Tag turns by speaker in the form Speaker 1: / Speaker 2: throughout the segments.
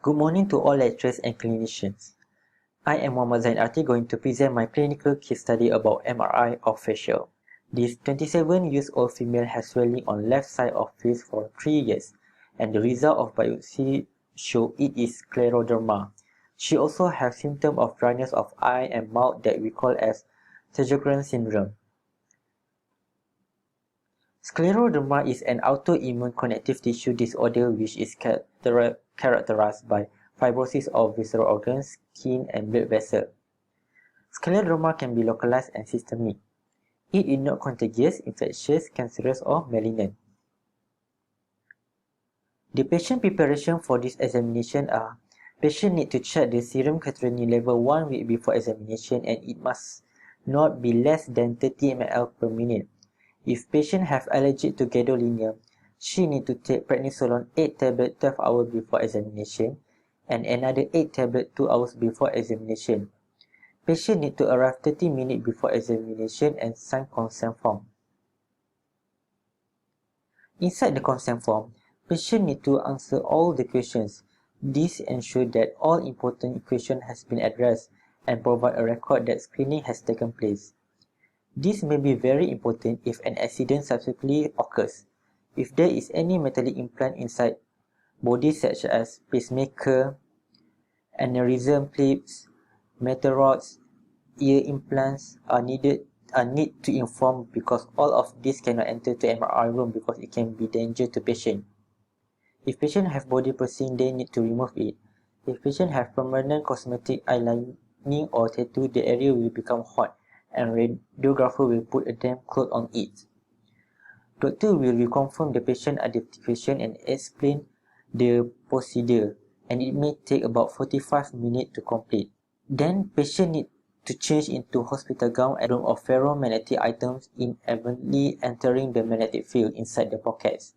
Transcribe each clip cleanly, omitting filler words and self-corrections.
Speaker 1: Good morning to all lecturers and clinicians. I am Zahin going to present my clinical case study about MRI of facial. This 27-year-old female has swelling on left side of face for 3 years, and the result of biopsy show it is scleroderma. She also has symptoms of dryness of eye and mouth that we call as Sjögren's syndrome. Scleroderma is an autoimmune connective tissue disorder which is characterized by fibrosis of visceral organs, skin, and blood vessels. Scleroderma can be localized and systemic. It is not contagious, infectious, cancerous, or malignant. The patient preparation for this examination are: patient need to check the serum creatinine level 1 week before examination, and it must not be less than 30 ml per minute. If patient have allergy to gadolinium, she need to take prednisolone 8 tablets 12 hours before examination and another 8 tablets 2 hours before examination. Patient need to arrive 30 minutes before examination and sign consent form. Inside the consent form, patient need to answer all the questions. This ensures that all important questions has been addressed and provide a record that screening has taken place. This may be very important if an accident subsequently occurs. If there is any metallic implant inside body such as pacemaker, aneurysm clips, metal rods, ear implants are need to inform, because all of this cannot enter to MRI room because it can be danger to patient. If patient have body piercing, they need to remove it. If patient have permanent cosmetic eyelining or tattoo, the area will become hot and radiographer will put a damp cloth on it. Doctor will reconfirm the patient identification and explain the procedure, and it may take about 45 minutes to complete. Then patient need to change into hospital gown and room of ferromagnetic items, inevitably entering the magnetic field inside the pockets.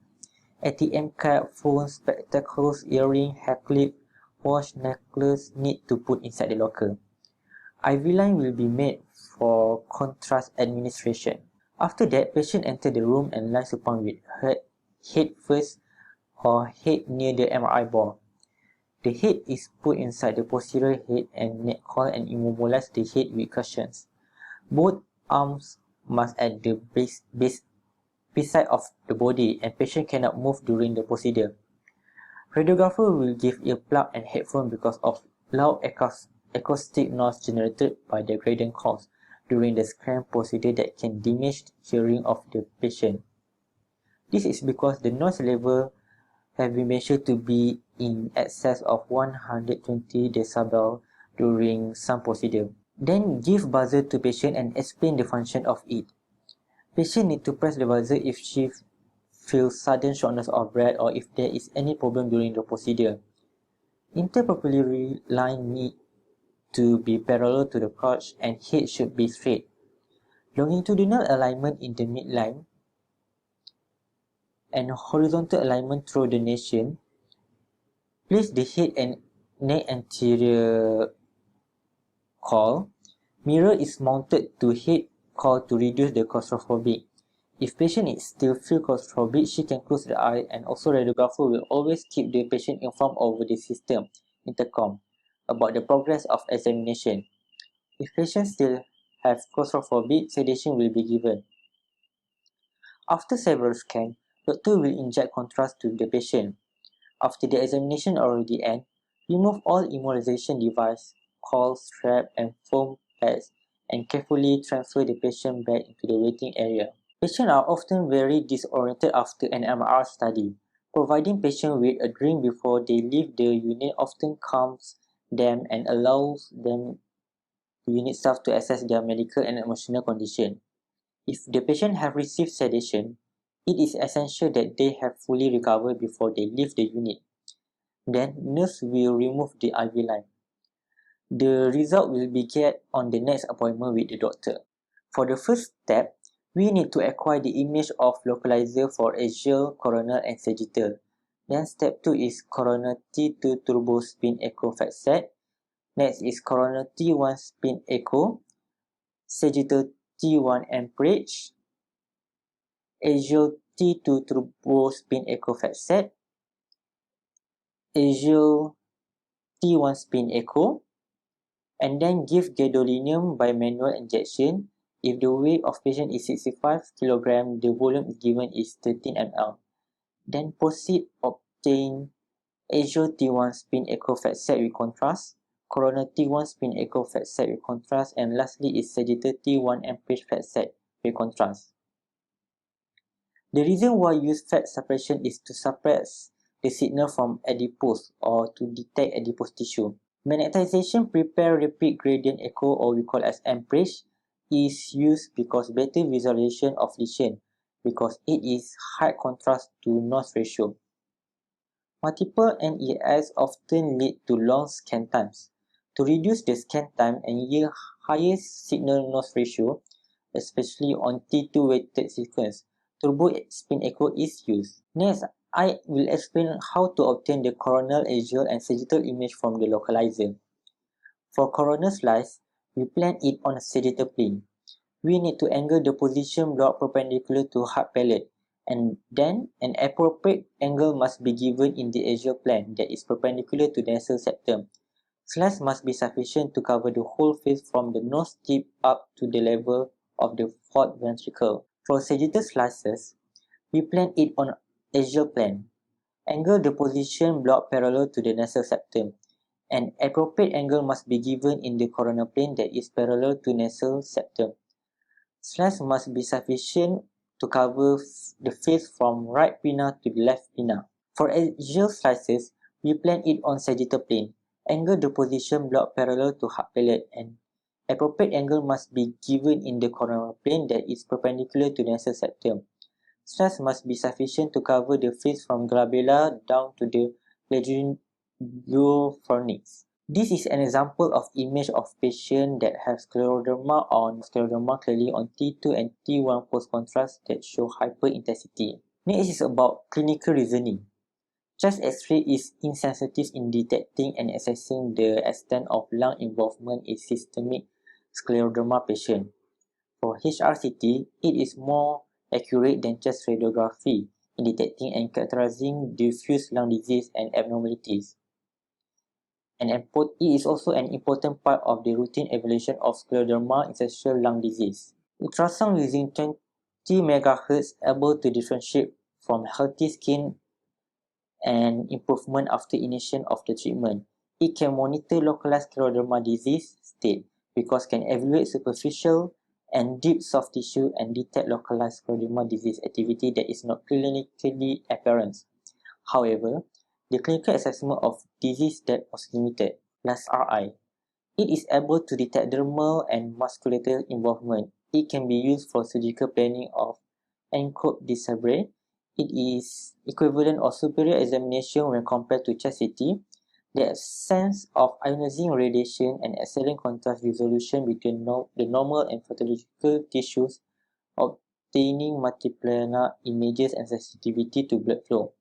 Speaker 1: ATM card, phone, spectacles, earring, hair clip, watch, necklace need to put inside the locker. IV line will be made for contrast administration. After that, patient enter the room and lie supine with head first or head near the MRI ball. The head is put inside the posterior head and neck hole and immobilize the head with cushions. Both arms must at the beside of the body, and patient cannot move during the procedure. Radiographer will give earplug and headphone because of loud acoustic noise generated by the gradient calls during the scan procedure that can diminish hearing of the patient. This is because the noise level have been measured to be in excess of 120 decibel during some procedure. Then give buzzer to patient and explain the function of it. Patient need to press the buzzer if she feels sudden shortness of breath or if there is any problem during the procedure. Interpupillary line need to be parallel to the crotch and head should be straight. Longitudinal alignment in the midline and horizontal alignment through the nation. Place the head and neck anterior call. Mirror is mounted to head call to reduce the claustrophobic. If patient is still feel claustrophobic, she can close the eye, and also radiographer will always keep the patient informed over the system intercom about the progress of examination. If patient still have claustrophobic, sedation will be given. After several scans, doctor will inject contrast to the patient. After the examination already end, remove all immobilization device, caul, strap, and foam pads, and carefully transfer the patient back into the waiting area. Patients are often very disoriented after an MRI study. Providing patients with a drink before they leave the unit often calms them and allows them the unit staff to assess their medical and emotional condition. If the patient have received sedation, it is essential that they have fully recovered before they leave the unit. Then, nurse will remove the IV line. The result will be get on the next appointment with the doctor. For the first step, we need to acquire the image of localizer for axial, coronal, and sagittal. Then step 2 is coronal T2 turbo spin echo facet. Next is coronal T1 spin echo, sagittal T1 amperage, axial T2 turbo spin echo facet, axial T1 spin echo, and then give gadolinium by manual injection. If the weight of patient is 65 kg, the volume given is 13 ml. Then proceed obtain axial T1 spin echo fat set with contrast, coronal T1 spin echo fat set with contrast, and lastly is sagittal T1 amperage fat set with contrast. The reason why use fat suppression is to suppress the signal from adipose or to detect adipose tissue. Magnetization prepare repeat gradient echo, or we call as amperage, is used because better visualization of lesion because it is high contrast to noise ratio. Multiple NES often lead to long scan times. To reduce the scan time and yield higher signal noise ratio, especially on T2 weighted sequence, turbo spin echo is used. Next, I will explain how to obtain the coronal, axial, and sagittal image from the localizer. For coronal slice, we plan it on a sagittal plane. We need to angle the position block perpendicular to hard palate, and then an appropriate angle must be given in the axial plane that is perpendicular to the nasal septum. Slice must be sufficient to cover the whole face from the nose tip up to the level of the fourth ventricle. For sagittal slices, we plan it on axial plane. Angle the position block parallel to the nasal septum. An appropriate angle must be given in the coronal plane that is parallel to nasal septum. Slice must be sufficient to cover the face from right pinna to the left pinna. For axial slices, we plan it on sagittal plane. Angle the position block parallel to hard palate, and appropriate angle must be given in the coronal plane that is perpendicular to the nasal septum. Slice must be sufficient to cover the face from glabella down to the glabellofornix. This is an example of image of patient that have scleroderma clearly on T2 and T1 post-contrast that show hyperintensity. Next is about clinical reasoning. Chest X-ray is insensitive in detecting and assessing the extent of lung involvement in systemic scleroderma patient. For HRCT, it is more accurate than chest radiography in detecting and characterizing diffuse lung disease and abnormalities. And it is also an important part of the routine evaluation of scleroderma interstitial lung disease. Ultrasound using 20 MHz able to differentiate from healthy skin and improvement after initiation of the treatment. It can monitor localized scleroderma disease state because can evaluate superficial and deep soft tissue and detect localized scleroderma disease activity that is not clinically apparent. However, the clinical assessment of disease that was limited. Last RI. It is able to detect dermal and musculatal involvement. It can be used for surgical planning of encode disarray. It is equivalent or superior examination when compared to chest CT. The absence of ionizing radiation and excellent contrast resolution between the normal and pathological tissues, obtaining multiplanar images and sensitivity to blood flow.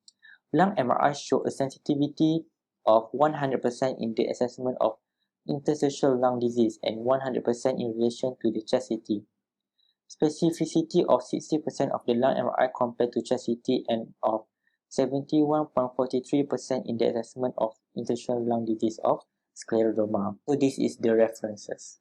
Speaker 1: Lung MRI show a sensitivity of 100% in the assessment of interstitial lung disease and 100% in relation to the chest CT. Specificity of 60% of the lung MRI compared to chest CT and of 71.43% in the assessment of interstitial lung disease of scleroderma. So this is the references.